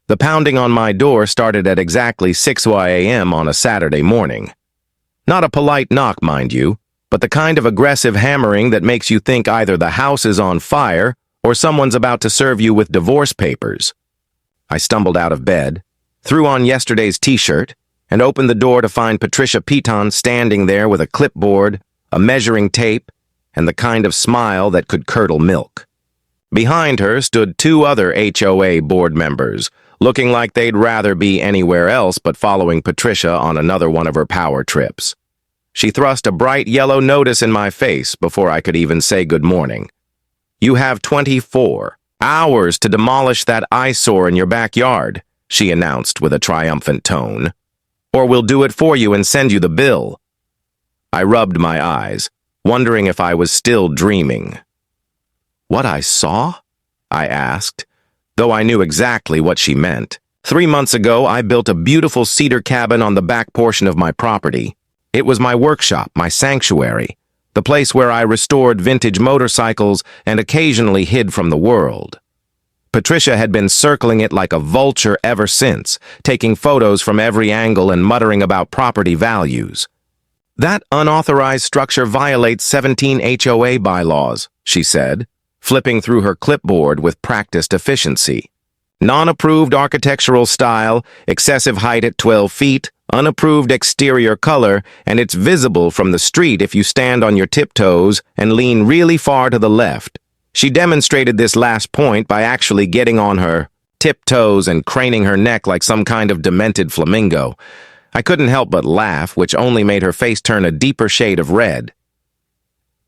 The pounding on my door started at exactly 6 a.m. on a Saturday morning. Not a polite knock, mind you, but the kind of aggressive hammering that makes you think either the house is on fire or someone's about to serve you with divorce papers. I stumbled out of bed, threw on yesterday's t-shirt, and opened the door to find Patricia Piton standing there with a clipboard, a measuring tape, and the kind of smile that could curdle milk. Behind her stood two other HOA board members, looking like they'd rather be anywhere else but following Patricia on another one of her power trips. She thrust a bright yellow notice in my face before I could even say good morning. "You have 24 hours to demolish that eyesore in your backyard," she announced with a triumphant tone. "Or we'll do it for you and send you the bill." I rubbed my eyes, wondering if I was still dreaming. "What I saw?" I asked, though I knew exactly what she meant. 3 months ago, I built a beautiful cedar cabin on the back portion of my property. It was my workshop, my sanctuary, the place where I restored vintage motorcycles and occasionally hid from the world. Patricia had been circling it like a vulture ever since, taking photos from every angle and muttering about property values. "That unauthorized structure violates 17 HOA bylaws," she said, flipping through her clipboard with practiced efficiency. "Non-approved architectural style, excessive height at 12 feet, unapproved exterior color, and it's visible from the street if you stand on your tiptoes and lean really far to the left." She demonstrated this last point by actually getting on her tiptoes and craning her neck like some kind of demented flamingo. I couldn't help but laugh, which only made her face turn a deeper shade of red.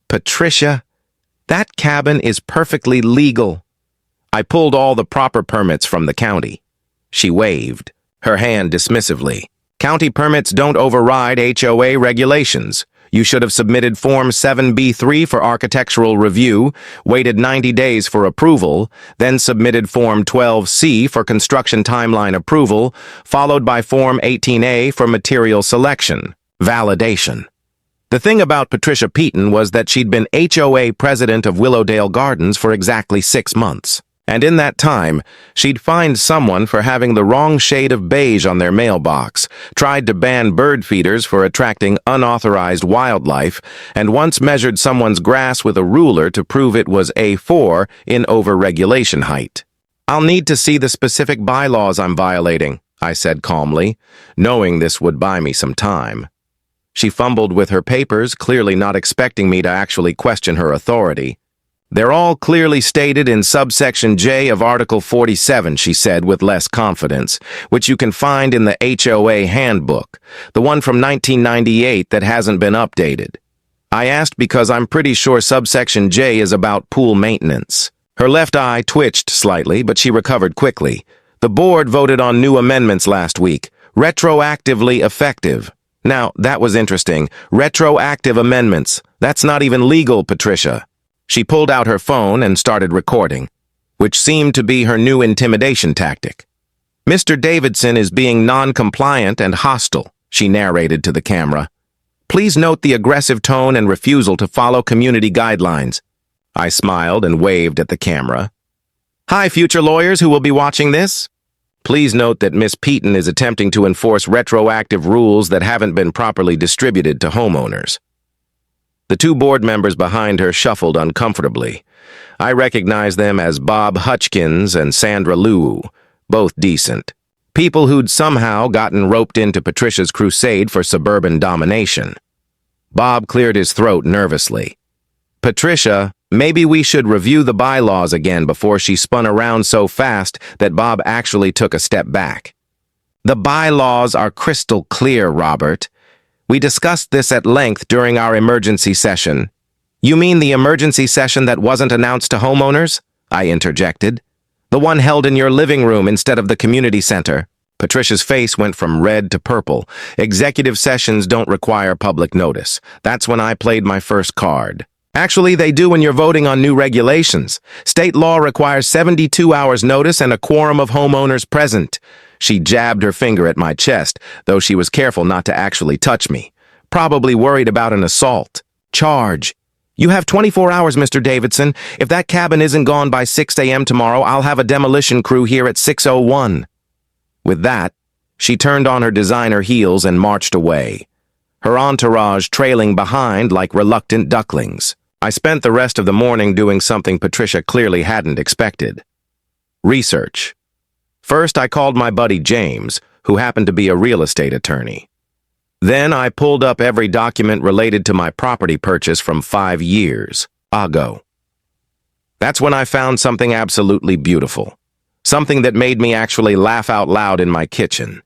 "Patricia, that cabin is perfectly legal. I pulled all the proper permits from the county." She waved, her hand dismissively. "County permits don't override HOA regulations. You should have submitted Form 7B3 for architectural review, waited 90 days for approval, then submitted Form 12C for construction timeline approval, followed by Form 18A for material selection, validation." The thing about Patricia Piton was that she'd been HOA president of Willowdale Gardens for exactly 6 months. And in that time, she'd fined someone for having the wrong shade of beige on their mailbox, tried to ban bird feeders for attracting unauthorized wildlife, and once measured someone's grass with a ruler to prove it was A4 in over-regulation height. "I'll need to see the specific bylaws I'm violating," I said calmly, knowing this would buy me some time. She fumbled with her papers, clearly not expecting me to actually question her authority. "They're all clearly stated in subsection J of Article 47, she said with less confidence, which you can find in the HOA handbook, the one from 1998 that hasn't been updated. I asked because I'm pretty sure subsection J is about pool maintenance. Her left eye twitched slightly, but she recovered quickly. "The board voted on new amendments last week, retroactively effective." Now, that was interesting. Retroactive amendments. That's not even legal, Patricia. She pulled out her phone and started recording, which seemed to be her new intimidation tactic. "Mr. Davidson is being non-compliant and hostile," she narrated to the camera. "Please note the aggressive tone and refusal to follow community guidelines." I smiled and waved at the camera. "Hi, future lawyers who will be watching this. Please note that Miss Piton is attempting to enforce retroactive rules that haven't been properly distributed to homeowners." The two board members behind her shuffled uncomfortably. I recognized them as Bob Hutchkins and Sandra Liu, both decent. People who'd somehow gotten roped into Patricia's crusade for suburban domination. Bob cleared his throat nervously. "Patricia, maybe we should review the bylaws again," before she spun around so fast that Bob actually took a step back. "The bylaws are crystal clear, Robert. We discussed this at length during our emergency session." "You mean the emergency session that wasn't announced to homeowners?" I interjected. "The one held in your living room instead of the community center." Patricia's face went from red to purple. "Executive sessions don't require public notice. That's when I played my first card." "Actually, they do when you're voting on new regulations. State law requires 72 hours notice and a quorum of homeowners present." She jabbed her finger at my chest, though she was careful not to actually touch me. Probably worried about an assault charge. "You have 24 hours, Mr. Davidson. If that cabin isn't gone by 6 a.m. tomorrow, I'll have a demolition crew here at 6:01. With that, she turned on her designer heels and marched away, her entourage trailing behind like reluctant ducklings. I spent the rest of the morning doing something Patricia clearly hadn't expected. Research. First, I called my buddy James, who happened to be a real estate attorney. Then I pulled up every document related to my property purchase from 5 years ago. That's when I found something absolutely beautiful. Something that made me actually laugh out loud in my kitchen.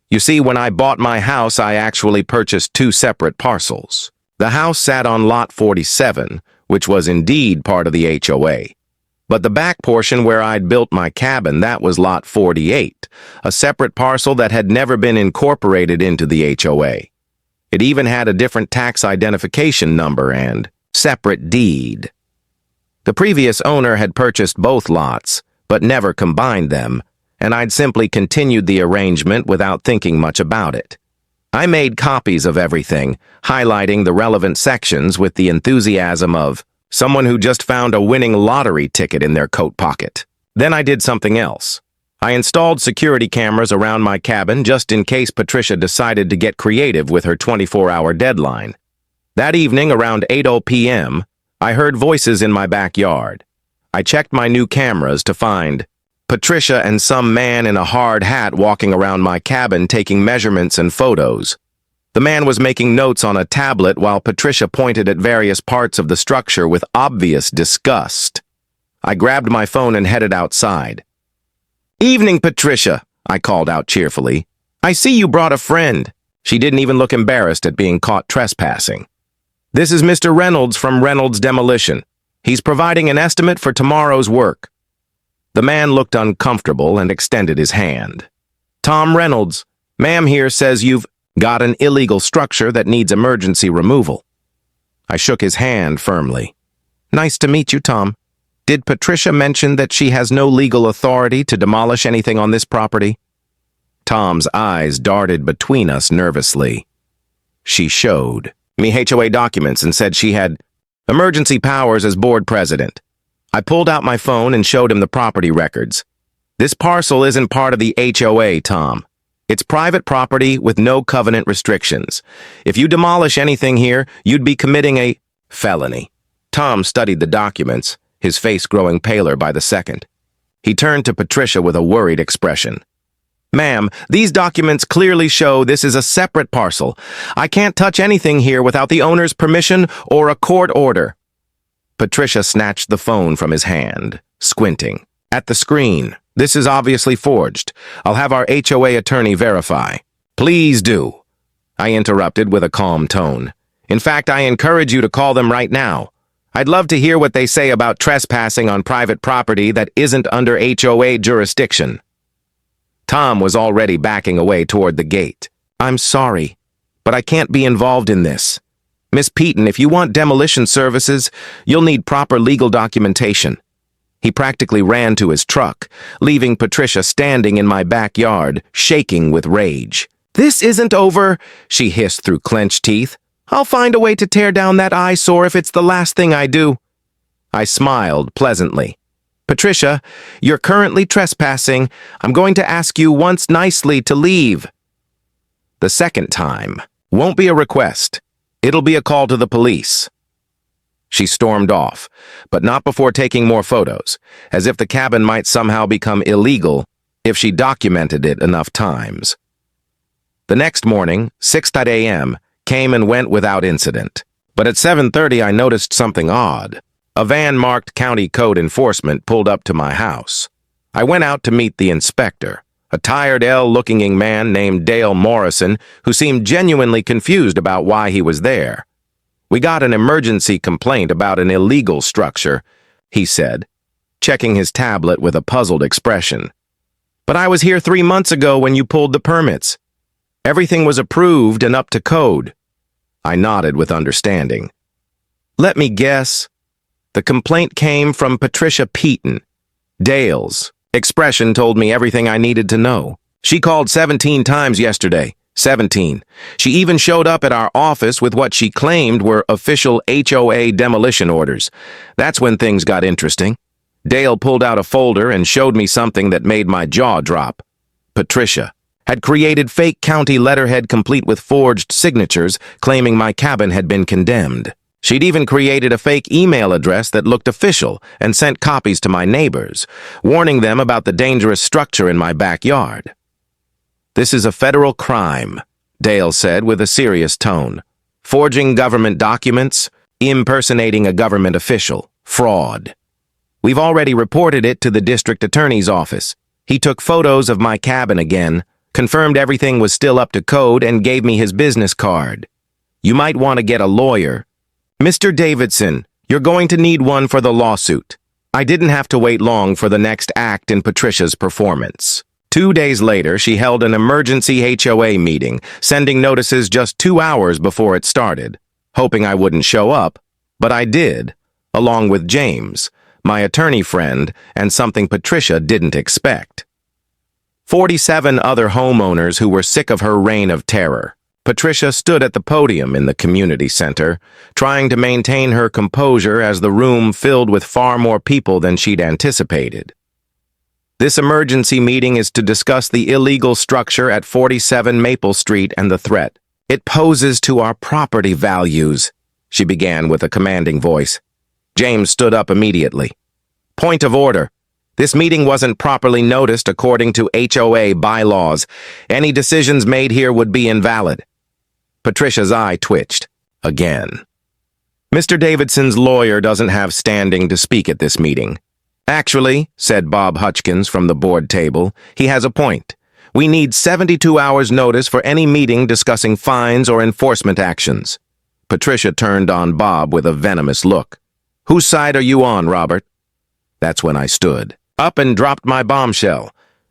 You see, when I bought my house, I actually purchased 2 separate parcels. The house sat on lot 47, which was indeed part of the HOA. But the back portion where I'd built my cabin, that was lot 48, a separate parcel that had never been incorporated into the HOA. It even had a different tax identification number and separate deed. The previous owner had purchased both lots, but never combined them, and I'd simply continued the arrangement without thinking much about it. I made copies of everything, highlighting the relevant sections with the enthusiasm of someone who just found a winning lottery ticket in their coat pocket. Then I did something else. I installed security cameras around my cabin just in case Patricia decided to get creative with her 24-hour deadline. That evening, around 8:00 p.m., I heard voices in my backyard. I checked my new cameras to find Patricia and some man in a hard hat walking around my cabin taking measurements and photos. The man was making notes on a tablet while Patricia pointed at various parts of the structure with obvious disgust. I grabbed my phone and headed outside. "Evening, Patricia," I called out cheerfully. "I see you brought a friend." She didn't even look embarrassed at being caught trespassing. "This is Mr. Reynolds from Reynolds Demolition. He's providing an estimate for tomorrow's work." The man looked uncomfortable and extended his hand. "Tom Reynolds, ma'am here says you've got an illegal structure that needs emergency removal." I shook his hand firmly. "Nice to meet you, Tom. Did Patricia mention that she has no legal authority to demolish anything on this property?" Tom's eyes darted between us nervously. "She showed me HOA documents and said she had emergency powers as board president." I pulled out my phone and showed him the property records. "This parcel isn't part of the HOA, Tom. It's private property with no covenant restrictions. If you demolish anything here, you'd be committing a felony." Tom studied the documents, his face growing paler by the second. He turned to Patricia with a worried expression. "Ma'am, these documents clearly show this is a separate parcel. I can't touch anything here without the owner's permission or a court order." Patricia snatched the phone from his hand, squinting at the screen. "This is obviously forged. I'll have our HOA attorney verify." "Please do," I interrupted with a calm tone. "In fact, I encourage you to call them right now. I'd love to hear what they say about trespassing on private property that isn't under HOA jurisdiction." Tom was already backing away toward the gate. "I'm sorry, but I can't be involved in this. Miss Peaton, if you want demolition services, you'll need proper legal documentation." He practically ran to his truck, leaving Patricia standing in my backyard, shaking with rage. "This isn't over," she hissed through clenched teeth. "I'll find a way to tear down that eyesore if it's the last thing I do." I smiled pleasantly. "Patricia, you're currently trespassing. I'm going to ask you once nicely to leave." The second time won't be a request. It'll be a call to the police." She stormed off, but not before taking more photos, as if the cabin might somehow become illegal if she documented it enough times. The next morning, 6:00 a.m., came and went without incident. But at 7:30 I noticed something odd. A van marked County Code Enforcement pulled up to my house. I went out to meet the inspector, a tired, ill-looking man named Dale Morrison, who seemed genuinely confused about why he was there. "We got an emergency complaint about an illegal structure," he said, checking his tablet with a puzzled expression. "But I was here 3 months ago when you pulled the permits. Everything was approved and up to code." I nodded with understanding. "Let me guess. The complaint came from Patricia Peaton." Dale's expression told me everything I needed to know. "She called 17 times yesterday. 17. She even showed up at our office with what she claimed were official HOA demolition orders. That's when things got interesting." Dale pulled out a folder and showed me something that made my jaw drop. Patricia, had created fake county letterhead complete with forged signatures claiming my cabin had been condemned. She'd even created a fake email address that looked official and sent copies to my neighbors, warning them about the dangerous structure in my backyard. "This is a federal crime," Dale said with a serious tone. "Forging government documents, impersonating a government official, fraud. We've already reported it to the district attorney's office. He took photos of my cabin again, confirmed everything was still up to code, and gave me his business card. You might want to get a lawyer. Mr. Davidson, you're going to need one for the lawsuit." I didn't have to wait long for the next act in Patricia's performance. 2 days later, she held an emergency HOA meeting, sending notices just 2 hours before it started, hoping I wouldn't show up, but I did, along with James, my attorney friend, and something Patricia didn't expect. 47 other homeowners who were sick of her reign of terror. Patricia stood at the podium in the community center, trying to maintain her composure as the room filled with far more people than she'd anticipated. "This emergency meeting is to discuss the illegal structure at 47 Maple Street and the threat it poses to our property values," she began with a commanding voice. James stood up immediately. "Point of order. This meeting wasn't properly noticed according to HOA bylaws. Any decisions made here would be invalid." Patricia's eye twitched. Again. "Mr. Davidson's lawyer doesn't have standing to speak at this meeting." "Actually," said Bob Hutchkins from the board table, "he has a point. We need 72 hours notice for any meeting discussing fines or enforcement actions." Patricia turned on Bob with a venomous look. "Whose side are you on, Robert?" That's when I stood up and dropped my bombshell.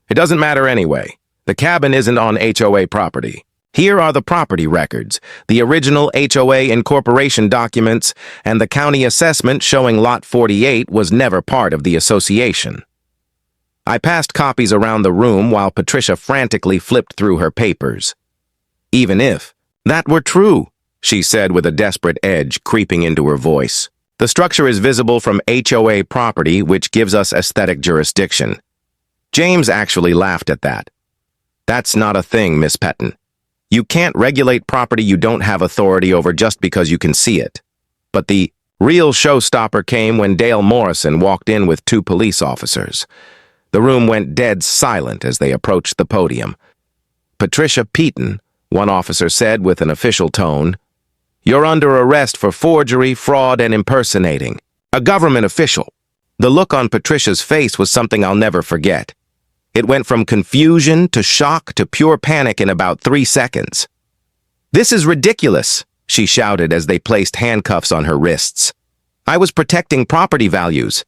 "It doesn't matter anyway. The cabin isn't on HOA property. Here are the property records, the original HOA incorporation documents, and the county assessment showing Lot 48 was never part of the association." I passed copies around the room while Patricia frantically flipped through her papers. "Even if that were true," she said with a desperate edge creeping into her voice, "the structure is visible from HOA property, which gives us aesthetic jurisdiction." James actually laughed at that. "That's not a thing, Miss Petton. You can't regulate property you don't have authority over just because you can see it." But the real showstopper came when Dale Morrison walked in with 2 police officers. The room went dead silent as they approached the podium. "Patricia Peton," one officer said with an official tone, "you're under arrest for forgery, fraud, and impersonating a government official." The look on Patricia's face was something I'll never forget. It went from confusion to shock to pure panic in about 3 seconds. "This is ridiculous," she shouted as they placed handcuffs on her wrists. "I was protecting property values.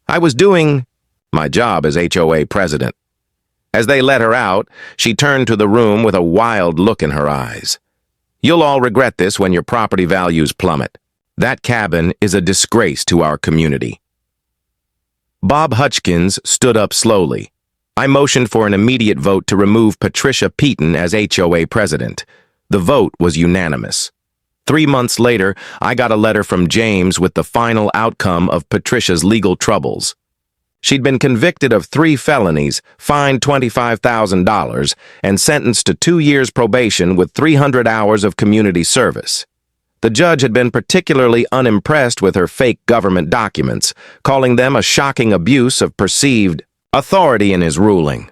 I was doing my job as HOA president." As they let her out, she turned to the room with a wild look in her eyes. "You'll all regret this when your property values plummet. That cabin is a disgrace to our community." Bob Hutchkins stood up slowly. I motioned for an immediate vote to remove Patricia Peton as HOA president. The vote was unanimous. 3 months later, I got a letter from James with the final outcome of Patricia's legal troubles. She'd been convicted of 3 felonies, fined $25,000, and sentenced to 2 years probation with 300 hours of community service. The judge had been particularly unimpressed with her fake government documents, calling them a shocking abuse of perceived authority in his ruling.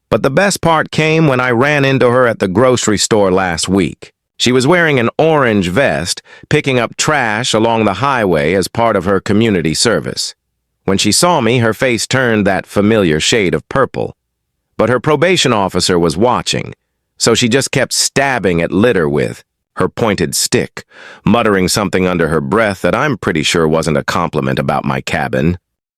But the best part came when I ran into her at the grocery store last week. She was wearing an orange vest, picking up trash along the highway as part of her community service. When she saw me, her face turned that familiar shade of purple. But her probation officer was watching, so she just kept stabbing at litter with her pointed stick, muttering something under her breath that I'm pretty sure wasn't a compliment about my cabin.